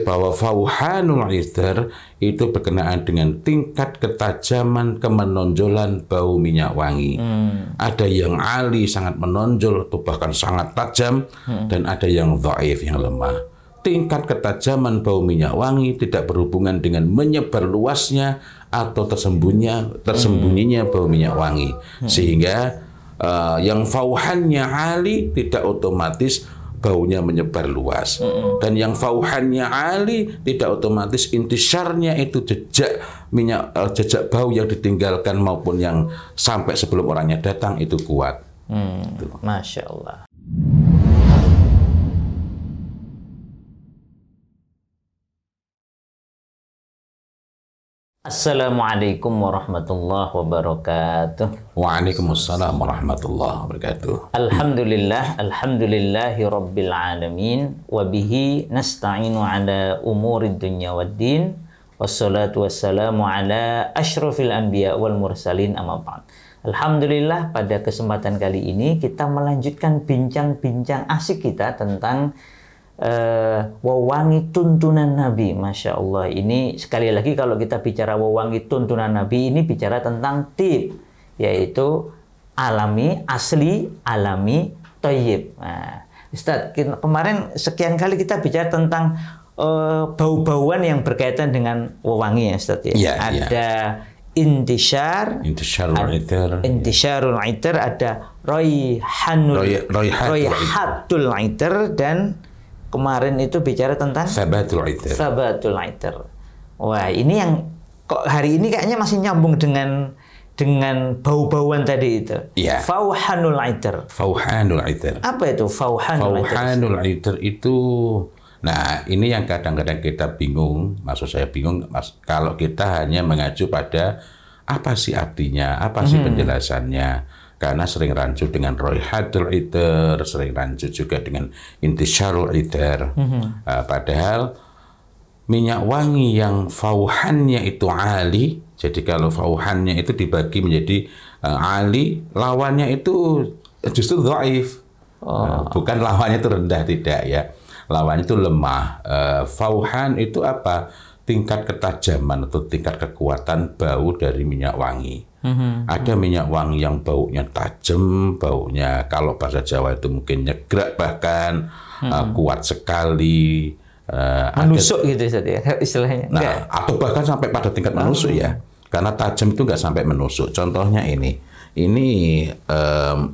bahwa fauhanul itar itu berkenaan dengan tingkat ketajaman kemenonjolan bau minyak wangi. Ada yang ali sangat menonjol atau bahkan sangat tajam, dan ada yang dhaif yang lemah. Tingkat ketajaman bau minyak wangi tidak berhubungan dengan menyebar luasnya atau tersembunyinya bau minyak wangi. Sehingga yang fauhannya ali tidak otomatis baunya menyebar luas, dan yang fauhannya ali tidak otomatis intisarnya itu jejak bau yang ditinggalkan maupun yang sampai sebelum orangnya datang itu kuat. Masya Allah. Assalamualaikum warahmatullahi wabarakatuh. Waalaikumsalam warahmatullahi wabarakatuh. Alhamdulillahi rabbil alamin, wa bihi nasta'inu ala umurid dunya waddin, wassalatu wassalamu ala asyrafil anbiya wal mursalin, amma ba'd. Alhamdulillah, pada kesempatan kali ini kita melanjutkan bincang-bincang asik kita tentang wewangi tuntunan Nabi. Masya Allah, ini sekali lagi kalau kita bicara wewangi tuntunan Nabi, ini bicara tentang tib, yaitu alami, asli, alami, thayyib. Nah, Ustaz, kemarin sekian kali kita bicara tentang bau-bauan yang berkaitan dengan wewangi ya Ustaz ya. Ada intisyarul itar, ada raihatul itar, dan kemarin itu bicara tentang sabatul itar. Wah, ini yang kok hari ini kayaknya masih nyambung dengan bau-bauan tadi itu. Ya. Fauhanul itar. Apa itu fauhanul itar itu? Nah, ini yang kadang-kadang kita bingung. Maksud saya bingung, kalau kita hanya mengacu pada apa sih artinya, apa sih penjelasannya. Karena sering rancu dengan raihatul itar, sering rancu juga dengan intisyarul itar. Padahal minyak wangi yang fauhannya itu ali, jadi kalau fauhannya itu dibagi menjadi ali, lawannya itu justru dhaif. Bukan lawannya itu rendah, tidak ya. Lawannya itu lemah. Fauhan itu apa? Tingkat ketajaman atau tingkat kekuatan bau dari minyak wangi. Ada minyak wangi yang baunya tajam, baunya kalau bahasa Jawa itu mungkin nyegrak, bahkan kuat sekali, menusuk gitu ya istilahnya. Nah, atau bahkan sampai pada tingkat menusuk ya, karena tajam itu nggak sampai menusuk. Contohnya ini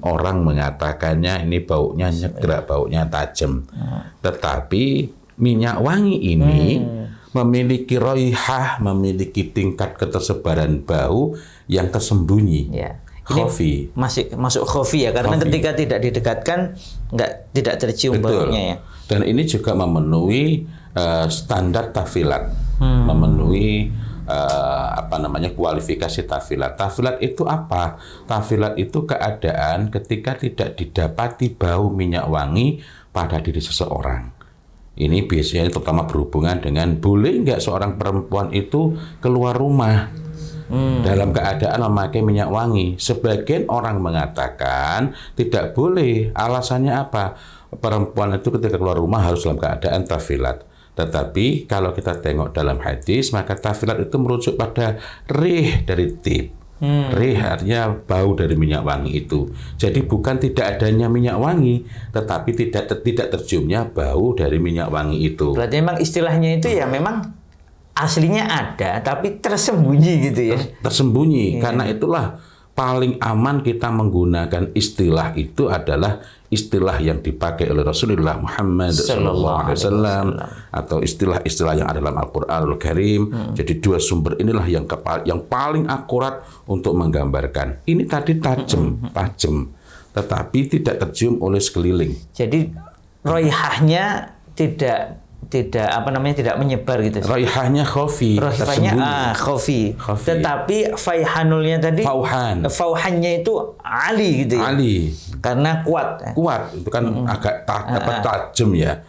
orang mengatakannya ini baunya nyegrak, baunya tajam, tetapi minyak wangi ini memiliki raihah, memiliki tingkat ketersebaran bau yang tersembunyi. Ya. Khafi. Masih masuk khafi ya, karena ketika tidak didekatkan tidak tercium baunya ya. Dan ini juga memenuhi standar tafilat, memenuhi kualifikasi tafilat. Tafilat itu apa? Tafilat itu keadaan ketika tidak didapati bau minyak wangi pada diri seseorang. Ini biasanya terutama berhubungan dengan boleh nggak seorang perempuan itu keluar rumah dalam keadaan memakai minyak wangi. Sebagian orang mengatakan tidak boleh. Alasannya apa? Perempuan itu ketika keluar rumah harus dalam keadaan tafilat. Tetapi kalau kita tengok dalam hadis, maka tafilat itu merujuk pada rih dari tib. Rih artinya bau dari minyak wangi itu. Jadi bukan tidak adanya minyak wangi, tetapi tidak terciumnya bau dari minyak wangi itu. Berarti memang istilahnya itu ya memang aslinya ada, tapi tersembunyi gitu ya. Tersembunyi, karena itulah paling aman kita menggunakan istilah itu adalah istilah yang dipakai oleh Rasulullah Muhammad SAW atau istilah-istilah yang ada dalam Al-Qur'anul Karim. Jadi dua sumber inilah yang paling akurat untuk menggambarkan. Ini tadi tajam, tetapi tidak tercium oleh sekeliling. Jadi raihahnya tidak menyebar gitu. Raihahnya khafi, khafi. Tetapi faihanulnya tadi, fauhannya itu ali gitu ya. Ali. Karena kuat. Kuat, itu kan agak tajam ya.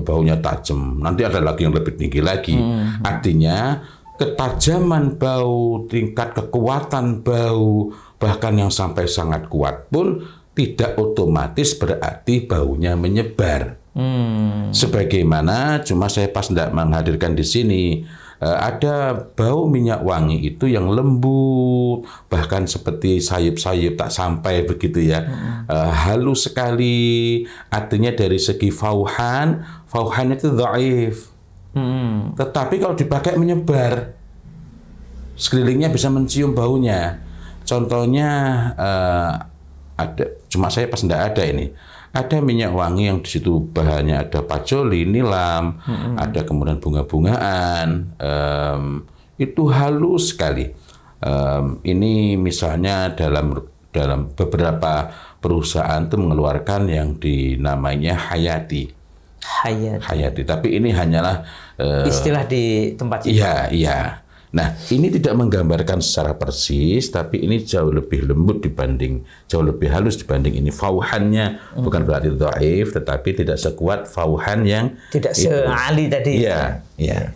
Baunya tajam. Nanti ada lagi yang lebih tinggi lagi. Artinya ketajaman bau, tingkat kekuatan bau, bahkan yang sampai sangat kuat pun tidak otomatis berarti baunya menyebar. Sebagaimana cuma saya pas tidak menghadirkan di sini, ada bau minyak wangi itu yang lembut, bahkan seperti sayup-sayup tak sampai begitu ya, halus sekali. Artinya dari segi fauhan itu dhaif. Tetapi kalau dipakai menyebar, sekelilingnya bisa mencium baunya. Contohnya ada, cuma saya pas tidak ada ini. Ada minyak wangi yang di situ bahannya ada patchouli, nilam, ada kemudian bunga-bungaan, itu halus sekali. Ini misalnya dalam beberapa perusahaan itu mengeluarkan yang dinamainya Hayati. Tapi ini hanyalah istilah di tempat itu. Iya. Nah, ini tidak menggambarkan secara persis, tapi ini jauh lebih lembut jauh lebih halus dibanding ini. Fauhannya bukan berarti dhaif, tetapi tidak sekuat fauhan yang tidak seali tadi. Iya.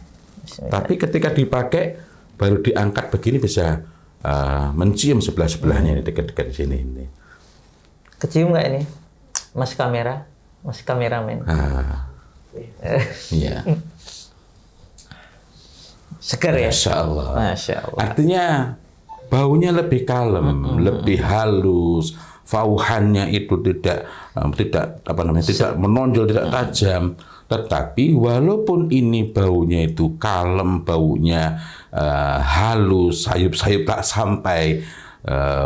Tapi ketika dipakai, baru diangkat begini bisa mencium sebelah-sebelahnya, dekat-dekat sini. Kecium nggak ini, Mas kameramen? Iya. Segar ya? Masya Allah. Masya Allah. Artinya baunya lebih kalem, lebih halus, fauhannya itu tidak menonjol, tidak tajam. Tetapi walaupun ini baunya itu kalem, baunya halus, sayup-sayup tak sampai,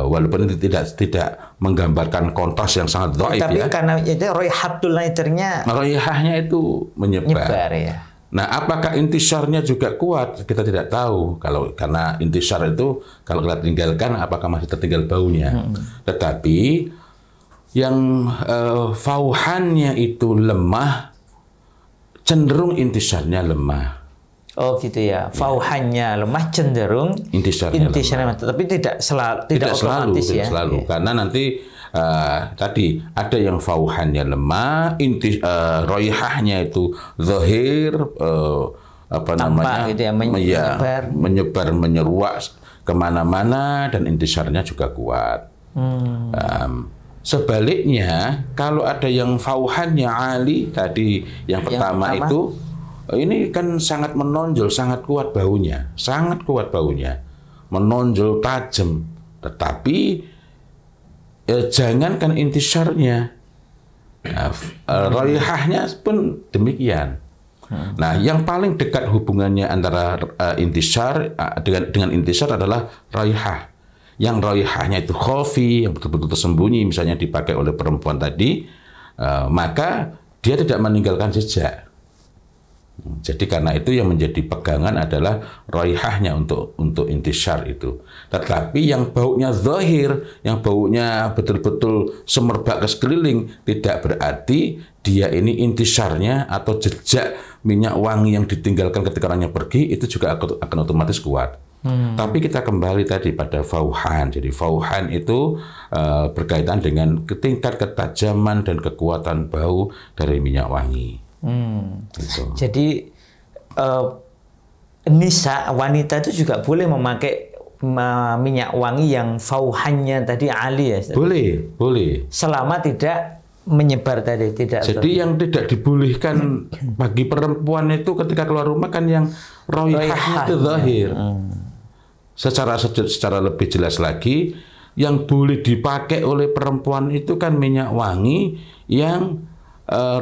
walaupun itu tidak menggambarkan kontras yang sangat dhaif ya. Tapi karena itu raihatul naiternya, raihahnya itu menyebar ya. Nah, apakah intisarnya juga kuat? Kita tidak tahu. Karena intisar itu kalau kita tinggalkan, apakah masih tertinggal baunya? Tetapi yang fauhannya itu lemah, cenderung intisarnya lemah. Oh gitu ya. Fauhannya lemah, cenderung intisarnya lemah. Tapi tidak selalu. Karena nanti tadi ada yang fauhannya lemah, raihahnya itu zahir, namanya gitu ya, menyebar, menyeruak kemana-mana, dan intisarnya juga kuat. Sebaliknya, kalau ada yang fauhannya ali tadi yang pertama itu, ini kan sangat menonjol, sangat kuat baunya, menonjol tajam, tetapi jangankan intisarnya, raihahnya pun demikian. Nah, yang paling dekat hubungannya antara intisar dengan intisar adalah raihah. Yang raihahnya itu khafi, yang betul-betul tersembunyi, misalnya dipakai oleh perempuan tadi, maka dia tidak meninggalkan jejak. Jadi karena itu yang menjadi pegangan adalah raihahnya untuk intisar itu. Tetapi yang baunya zahir, yang baunya betul-betul semerbak ke sekeliling, tidak berarti dia ini intisarnya atau jejak minyak wangi yang ditinggalkan ketika orangnya pergi itu juga akan otomatis kuat. Tapi kita kembali tadi pada fauhan. Jadi fauhan itu berkaitan dengan tingkat ketajaman dan kekuatan bau dari minyak wangi. Gitu. Jadi nisa, wanita itu juga boleh memakai minyak wangi yang fauhannya tadi ali ya? Boleh. Selama tidak menyebar tadi, tidak. Jadi yang tidak dibolehkan bagi perempuan itu ketika keluar rumah kan yang raihahnya itu zahir. Secara lebih jelas lagi, yang boleh dipakai oleh perempuan itu kan minyak wangi yang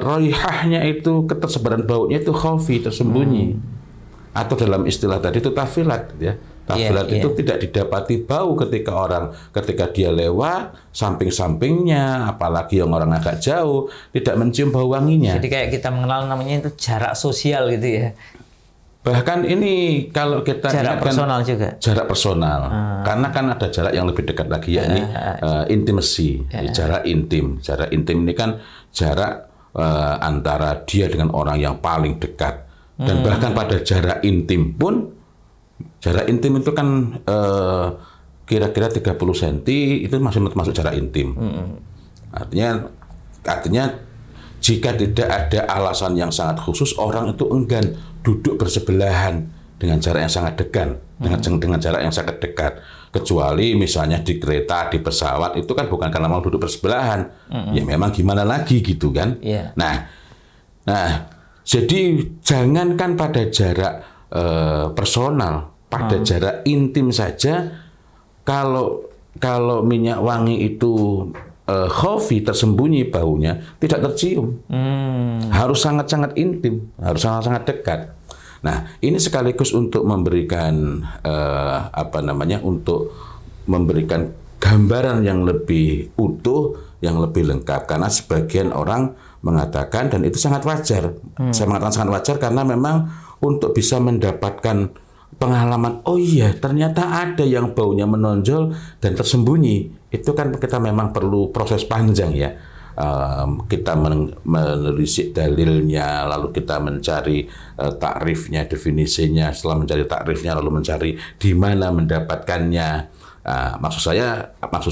raihahnya itu, ketersebaran baunya itu khafi, tersembunyi. Atau dalam istilah tadi itu tafilat ya. Tafilat itu tidak didapati bau ketika dia lewat samping-sampingnya, apalagi yang orang agak jauh, tidak mencium bau wanginya. Jadi kayak kita mengenal namanya itu jarak sosial gitu ya. Bahkan ini kalau kita jarak personal juga. Jarak personal. Karena kan ada jarak yang lebih dekat lagi, yakni intimacy, jarak intim. Jarak intim ini kan jarak antara dia dengan orang yang paling dekat. Dan bahkan pada jarak intim pun, jarak intim itu kan kira-kira 30 cm itu masih masuk jarak intim. Artinya jika tidak ada alasan yang sangat khusus, orang itu enggan duduk bersebelahan dengan jarak yang sangat dekat, dengan jarak yang sangat dekat. Kecuali misalnya di kereta, di pesawat itu kan bukan karena mau duduk bersebelahan, ya memang gimana lagi gitu kan. Iya. Nah, jadi jangankan pada jarak personal, pada jarak intim saja, kalau minyak wangi itu khafi, tersembunyi baunya, tidak tercium, harus sangat-sangat intim, harus sangat-sangat dekat. Nah, ini sekaligus untuk memberikan untuk memberikan gambaran yang lebih utuh, yang lebih lengkap. Karena sebagian orang mengatakan, dan itu sangat wajar. Saya mengatakan sangat wajar karena memang untuk bisa mendapatkan pengalaman, oh iya ternyata ada yang baunya menonjol dan tersembunyi. Itu kan kita memang perlu proses panjang ya. Kita menelisik dalilnya, lalu kita mencari takrifnya, definisinya. Setelah mencari takrifnya, lalu mencari di mana mendapatkannya. Maksud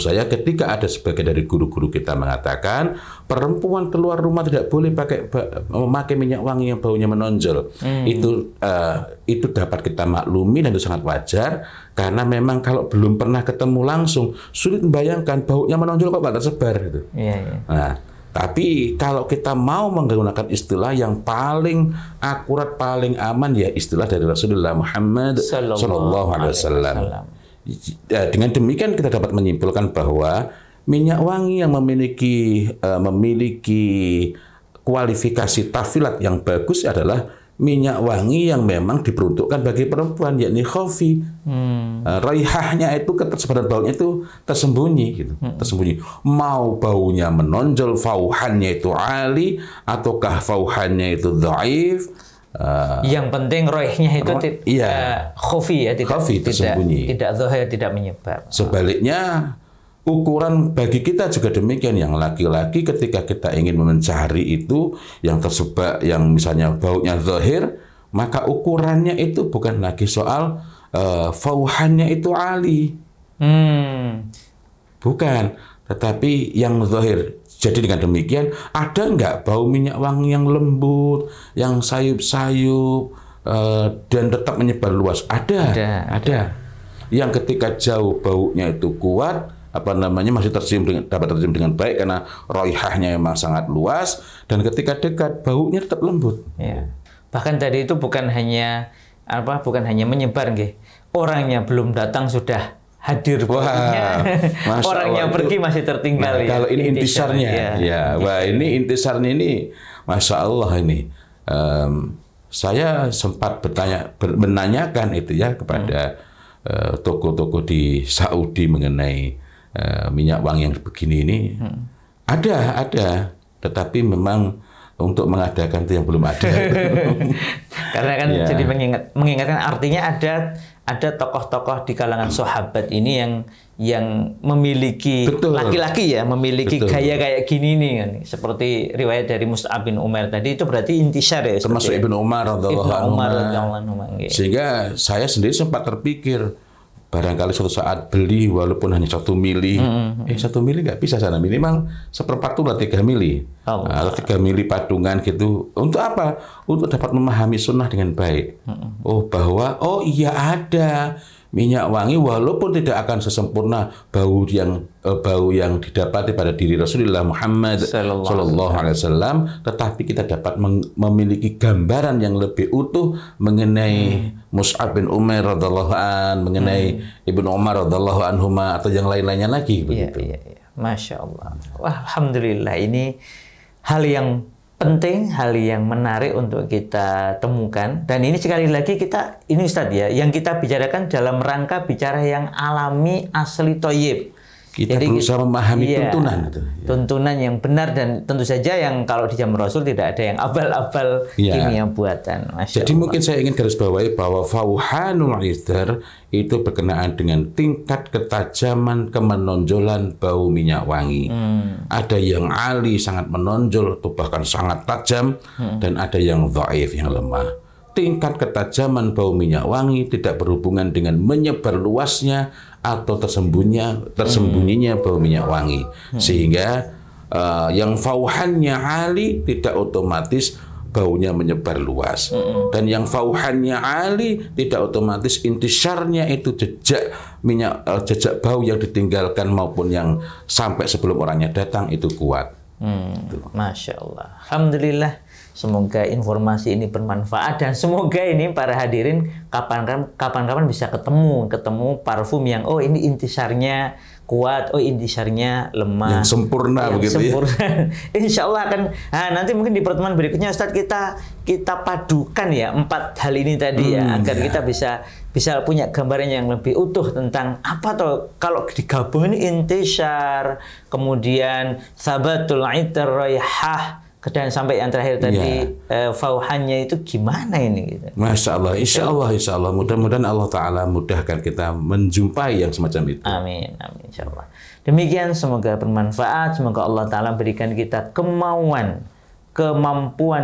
saya ketika ada sebagian dari guru-guru kita mengatakan perempuan keluar rumah tidak boleh memakai minyak wangi yang baunya menonjol. Itu dapat kita maklumi dan itu sangat wajar karena memang kalau belum pernah ketemu langsung sulit membayangkan baunya menonjol kok nggak tersebar gitu. Nah, tapi kalau kita mau menggunakan istilah yang paling akurat, paling aman ya istilah dari Rasulullah Muhammad Sallallahu Alaihi Wasallam. Dengan demikian kita dapat menyimpulkan bahwa minyak wangi yang memiliki kualifikasi tafilat yang bagus adalah minyak wangi yang memang diperuntukkan bagi perempuan, yakni khafi. Raihahnya itu, ketersebaran baunya itu tersembunyi gitu. Tersembunyi. Mau baunya menonjol, fauhannya itu ali ataukah fauhannya itu dhaif. Yang penting roihnya itu khafi ya, tidak zahir, tidak menyebar. Sebaliknya ukuran bagi kita juga demikian. Yang laki-laki ketika kita ingin mencari itu yang tersebar, yang misalnya baunya zahir, maka ukurannya itu bukan lagi soal fauhannya itu ali, bukan, tetapi yang zahir. Jadi dengan demikian, ada nggak bau minyak wangi yang lembut, yang sayup-sayup, dan tetap menyebar luas? Ada. Yang ketika jauh baunya itu kuat, masih dapat tercium dengan baik karena raihahnya memang sangat luas, dan ketika dekat baunya tetap lembut. Ya. Bahkan tadi itu bukan hanya menyebar, orangnya belum datang sudah hadir. Orangnya pergi masih tertinggal. Nah, kalau ini intisarnya, ini intisarnya ini, masya Allah ini. Saya sempat menanyakan itu ya kepada toko-toko di Saudi mengenai minyak wangi yang begini ini. Ada, tetapi memang untuk mengadakan itu yang belum ada. Karena kan jadi mengingatkan, artinya ada tokoh-tokoh di kalangan sahabat ini yang memiliki laki-laki memiliki gaya kayak gini nih kan. Seperti riwayat dari Mus'ab bin Umair tadi, itu berarti intisar ya. Termasuk Ibnu Umar radhiyallahu anhu. Sehingga saya sendiri sempat terpikir, barangkali suatu saat beli walaupun hanya 1 mili. 1 mili nggak bisa sana, minimal 1/4 tuh 3 mili. Atau 3 mili padungan gitu. Untuk apa? Untuk dapat memahami sunnah dengan baik. Bahwa iya ada minyak wangi walaupun tidak akan sesempurna bau yang didapati pada diri Rasulullah Muhammad Sallallahu Alaihi Wasallam, tetapi kita dapat memiliki gambaran yang lebih utuh mengenai Mus'ab bin Umair radhiyallahu an, mengenai Ibnu Umar radhiyallahu anhuma, atau yang lain-lainnya lagi begitu. Masya Allah. Wah, alhamdulillah, ini hal yang penting, hal yang menarik untuk kita temukan. Dan ini sekali lagi ini Ustadz ya, yang kita bicarakan dalam rangka bicara yang alami, asli, thayyib. Jadi berusaha memahami tuntunan itu. Tuntunan yang benar, dan tentu saja yang kalau di zaman Rasul tidak ada yang abal-abal kimia buatan. Masya Jadi Allah. mungkin saya ingin garis bawahi bahwa fauhanul idhar itu berkenaan dengan tingkat ketajaman kemenonjolan bau minyak wangi. Ada yang ali, sangat menonjol atau bahkan sangat tajam, dan ada yang dhaif, yang lemah. Tingkat ketajaman bau minyak wangi tidak berhubungan dengan menyebar luasnya atau tersembunyinya bau minyak wangi. Sehingga yang fauhannya ali tidak otomatis baunya menyebar luas. Dan yang fauhannya ali tidak otomatis intisarnya itu jejak minyak, jejak bau yang ditinggalkan maupun yang sampai sebelum orangnya datang itu kuat. Masya Allah. Alhamdulillah. Semoga informasi ini bermanfaat dan semoga ini para hadirin kapan-kapan bisa ketemu parfum yang oh ini intisarnya kuat, oh intisarnya lemah, yang sempurna yang begitu sempurna. ya. Insya Allah akan nanti mungkin di pertemuan berikutnya Ustadz kita padukan ya 4 hal ini tadi ya agar kita bisa punya gambaran yang lebih utuh tentang apa tuh kalau digabung ini intisar, kemudian sabatul itar raihah, dan sampai yang terakhir tadi fauhannya itu gimana ini gitu. Masya Allah, insya Allah mudah-mudahan Allah Ta'ala mudahkan kita menjumpai yang semacam itu. Amin, insya Allah. Demikian, semoga bermanfaat, semoga Allah Ta'ala berikan kita kemampuan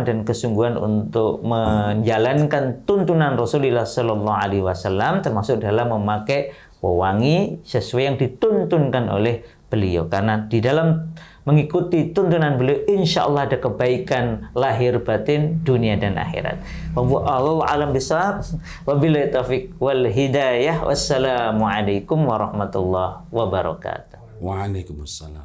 dan kesungguhan untuk menjalankan tuntunan Rasulullah Sallallahu Alaihi Wasallam, termasuk dalam memakai wewangi sesuai yang dituntunkan oleh beliau. Karena di dalam mengikuti tuntunan beliau, insya Allah ada kebaikan lahir batin dunia dan akhirat. Wallahu a'lam bishawab. Wabillahi taufiq wal hidayah. Wassalamualaikum warahmatullahi wabarakatuh. Waalaikumsalam.